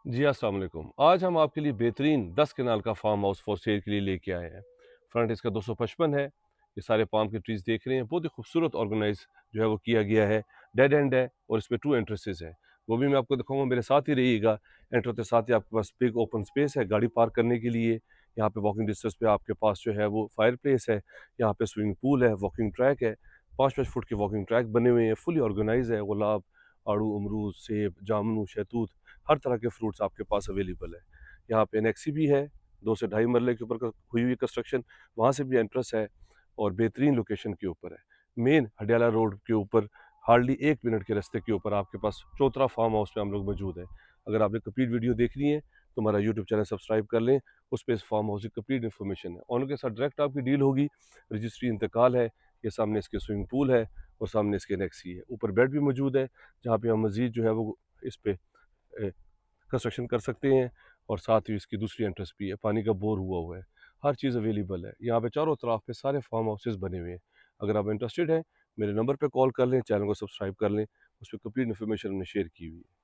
जी अस्सलाम वालेकुम। आज हम आपके लिए बेहतरीन 10 कनाल का फार्म हाउस फॉर सेल के लिए लेके आए हैं। फ्रंट इसका 255 है। ये सारे पाम के ट्रीज देख रहे हैं, बहुत ही खूबसूरत ऑर्गेनाइज जो है वो किया गया है। डेड एंड है और इसमें 2 एंट्रेंसेस है। वो भी मैं आपको दिखाऊंगा, मेरे साथ ही रहिएगा। एंटर होते साथ ही आपके पास बिग ओपन स्पेस है गाड़ी पार्क करने के लिए। यहाँ पे वॉकिंग डिस्टेंस पे आपके पास जो है वो फायर प्लेस है। यहाँ पे स्विमिंग पूल है, वॉकिंग ट्रैक है। 5-5 फुट के वॉकिंग ट्रैक बने हुए हैं, फुली ऑर्गेनाइज है। गुलाब, आड़ू, अमरूद, सेब, जामुन, शहतूत, हर तरह के फ्रूट्स आपके पास अवेलेबल है। यहाँ पे एनेक्सी भी है, 2 से ढाई मरले के ऊपर हुई हुई कंस्ट्रक्शन, वहाँ से भी एंट्रेंस है और बेहतरीन लोकेशन के ऊपर है। मेन हडियाला रोड के ऊपर हार्डली 1 मिनट के रास्ते के ऊपर आपके पास चौतरा फार्म हाउस में हम लोग मौजूद हैं। अगर आपने कंप्लीट वीडियो देखनी है तो हमारा यूट्यूब चैनल सब्सक्राइब कर लें, उस पर इस फार्म हाउस की कंप्लीट इन्फॉर्मेशन है। और उनके साथ डायरेक्ट आपकी डील होगी, रजिस्ट्री इंतकाल है। ये सामने इसके स्विमिंग पूल है और सामने इसके एनेक्सी है। ऊपर बेड भी मौजूद है जहाँ पे हम मजीद जो है वो इस पे कंस्ट्रक्शन कर सकते हैं। और साथ ही इसकी दूसरी एंट्रेंस भी है, पानी का बोर हुआ हुआ है। हर चीज़ अवेलेबल है यहाँ पे, चारों तरफ पे सारे फार्म हाउसेज बने हुए हैं। अगर आप इंटरेस्टेड हैं, मेरे नंबर पे कॉल कर लें, चैनल को सब्सक्राइब कर लें, उस पर कंप्लीट इन्फॉर्मेशन हमने शेयर की हुई है।